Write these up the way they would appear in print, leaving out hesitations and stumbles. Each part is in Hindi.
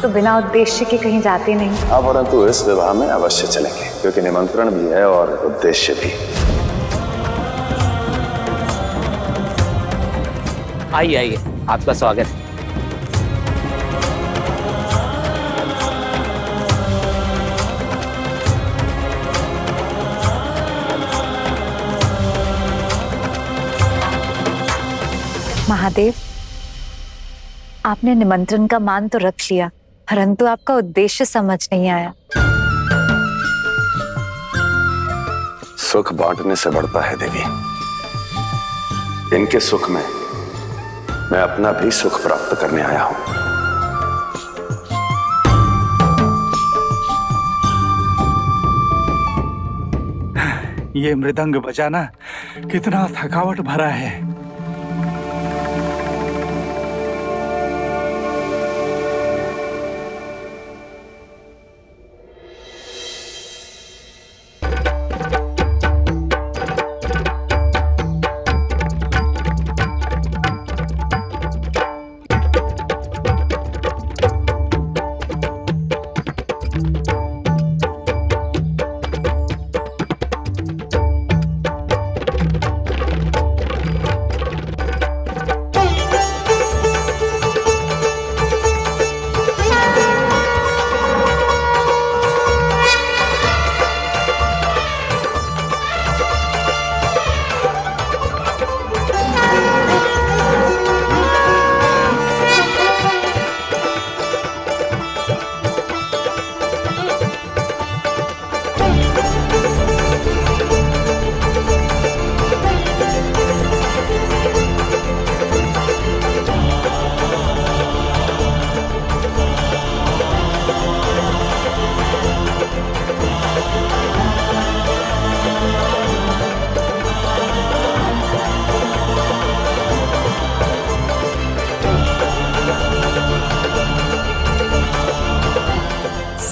तो बिना उद्देश्य के कहीं जाते नहीं। हाँ, परंतु इस विवाह में अवश्य चलेंगे, क्योंकि निमंत्रण भी है और उद्देश्य भी। आइए आइए, आपका स्वागत है। महादेव, आपने निमंत्रण का मान तो रख लिया, परंतु आपका उद्देश्य समझ नहीं आया। सुख बांटने से बढ़ता है देवी। इनके सुख में मैं अपना भी सुख प्राप्त करने आया हूं। ये मृदंग बजाना कितना थकावट भरा है।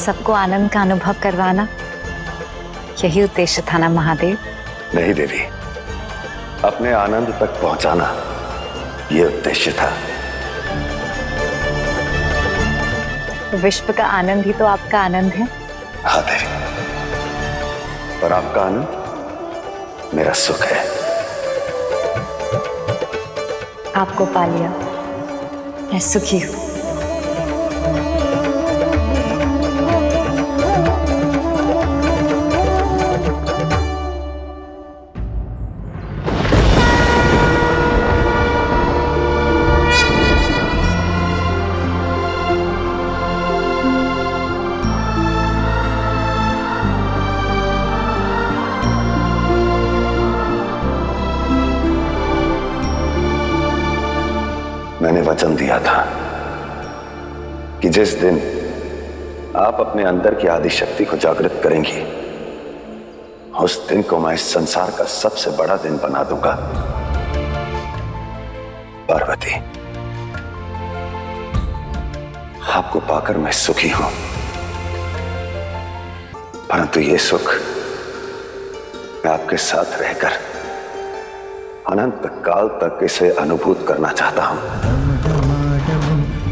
सबको आनंद का अनुभव करवाना, यही उद्देश्य था ना महादेव? नहीं देवी, अपने आनंद तक पहुंचाना ये उद्देश्य था। विश्व का आनंद ही तो आपका आनंद है। हाँ देवी, पर आपका आनंद मेरा सुख है। आपको पा लिया, मैं सुखी हूं। मैंने वचन दिया था कि जिस दिन आप अपने अंदर की आदि शक्ति को जागृत करेंगी, उस दिन को मैं इस संसार का सबसे बड़ा दिन बना दूंगा। पार्वती, आपको पाकर मैं सुखी हूं, परंतु ये सुख मैं आपके साथ रहकर अनंत काल तक इसे अनुभूत करना चाहता हूं।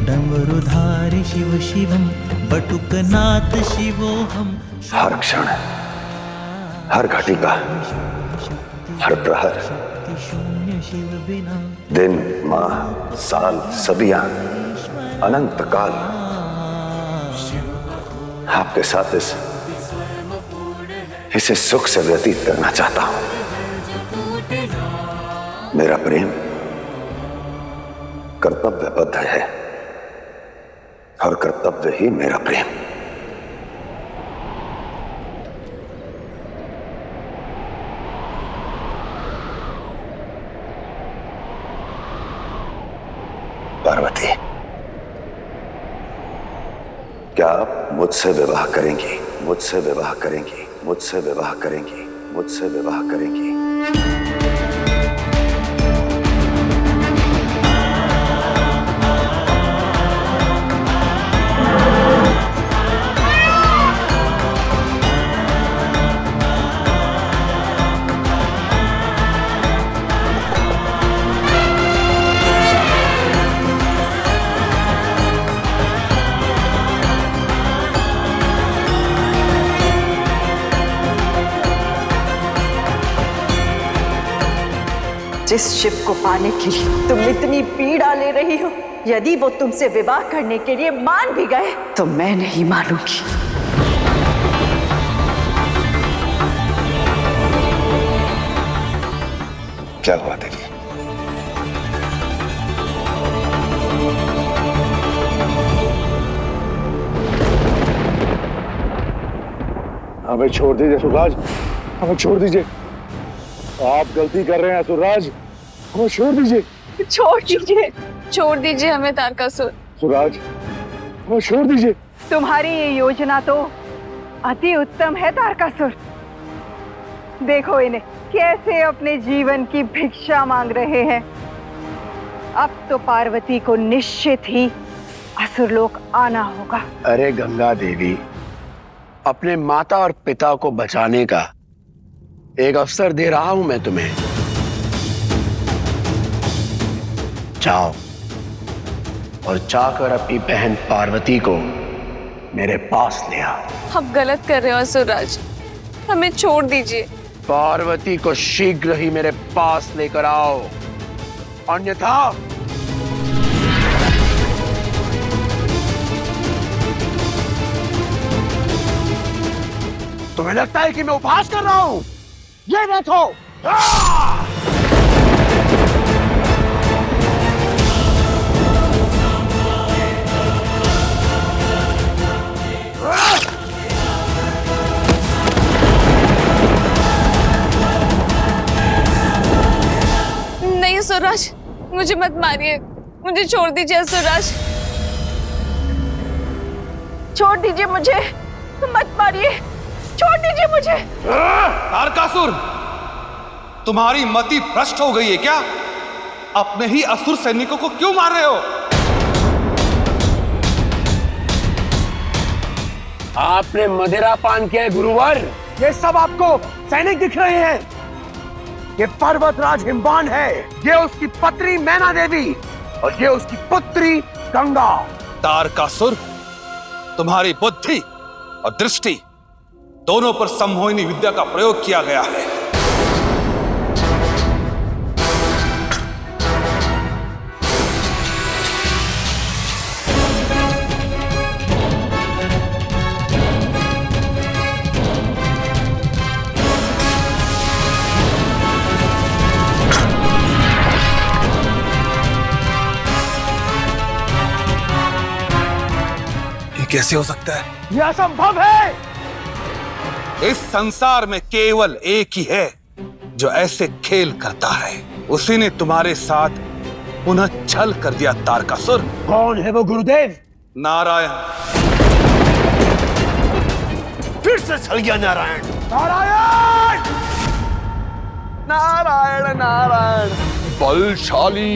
डमरुधारी शिव शिवम बटुकनाथ शिवोहम। हर क्षण, हर घटिका, हर प्रहर, दिन, माह, साल, सदियां, अनंत काल आपके साथ इसे सुख से व्यतीत करना चाहता हूं। मेरा प्रेम कर्तव्यबद्ध है और कर्तव्य ही मेरा प्रेम। मुझसे विवाह करेंगी, मुझसे विवाह करेंगी, मुझसे विवाह करेंगी, मुझसे विवाह करेंगी। जिस शिव को पाने के लिए तुम इतनी पीड़ा ले रही हो, यदि वो तुमसे विवाह करने के लिए मान भी गए तो मैं नहीं मानूंगी। क्या हुआ देवी? हमें छोड़ दीजिए सुराज, हमें छोड़ दीजिए। आप गलती कर रहे हैं सुराज, हमें छोड़ दीजिए। छोड़ दीजिए, छोड़ दीजिए हमें तारकासुर। सुराज, हमें छोड़ दीजिए। तुम्हारी ये योजना तो अति उत्तम है तारकासुर। देखो इन्हें कैसे अपने जीवन की भिक्षा मांग रहे हैं। अब तो पार्वती को निश्चित ही असुरलोक आना होगा। अरे गंगा देवी, अपने माता और पिता को बचाने का एक अवसर दे रहा हूं मैं तुम्हें। जाओ और जाकर अपनी बहन पार्वती को मेरे पास ले आओ। आप गलत कर रहे हो असुरराज, हमें छोड़ दीजिए। पार्वती को शीघ्र ही मेरे पास लेकर आओ, अन्यथा तुम्हें लगता है कि मैं उपहास कर रहा हूं? ये देखो। नहीं असुरराज, मुझे मत मारिए, मुझे छोड़ दीजिए असुरराज। छोड़ दीजिए मुझे, मत मारिए, छोड़ दीजिए मुझे। तारकासुर, तुम्हारी मति भ्रष्ट हो गई है क्या? अपने ही असुर सैनिकों को क्यों मार रहे हो? आपने मदिरा पान किया है गुरुवर। ये सब आपको सैनिक दिख रहे हैं। ये पर्वतराज हिमवान है, ये उसकी पत्नी मैना देवी और ये उसकी पुत्री गंगा। तारकासुर, तुम्हारी बुद्धि और दृष्टि दोनों पर सम्मोहिनी विद्या का प्रयोग किया गया है। ये कैसे हो सकता है? यह असंभव है। इस संसार में केवल एक ही है जो ऐसे खेल करता है। उसी ने तुम्हारे साथ पुनः छल कर दिया तारकासुर। कौन है वो गुरुदेव? नारायण। फिर से छल गया नारायण। नारायण नारायण नारायण। बलशाली,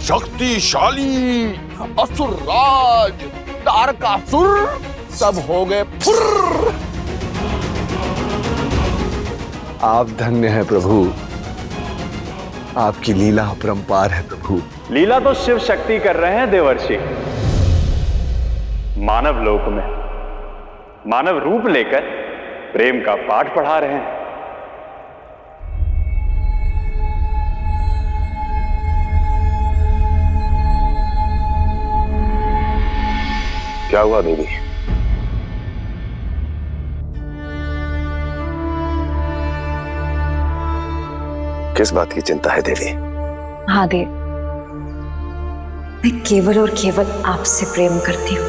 शक्तिशाली असुरराज तारकासुर सब हो गए फुर्र। आप धन्य है प्रभु, आपकी लीला अपरंपार है प्रभु। लीला तो शिव शक्ति कर रहे हैं देवर्षि। मानव लोक में मानव रूप लेकर प्रेम का पाठ पढ़ा रहे हैं। क्या हुआ देवी? किस बात की चिंता है देवी? हाँ देव, मैं केवल और केवल आपसे प्रेम करती हूँ।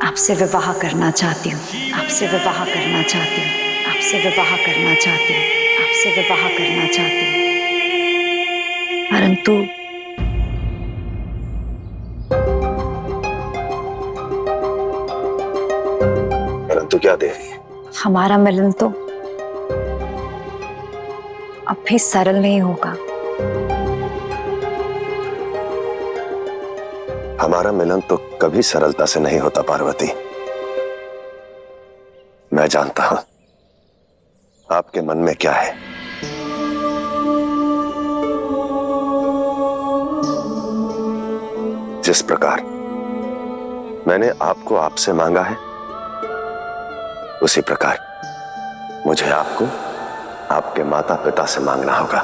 आपसे विवाह करना चाहती हूँ, आपसे विवाह करना चाहती हूँ, आपसे विवाह करना चाहती हूँ, आपसे विवाह करना चाहती हूँ। परंतु तू क्या दे रही है? हमारा मिलन तो अब भी सरल नहीं होगा। हमारा मिलन तो कभी सरलता से नहीं होता पार्वती। मैं जानता हूं आपके मन में क्या है। जिस प्रकार मैंने आपको आपसे मांगा है, उसी प्रकार मुझे आपको आपके माता पिता से मांगना होगा।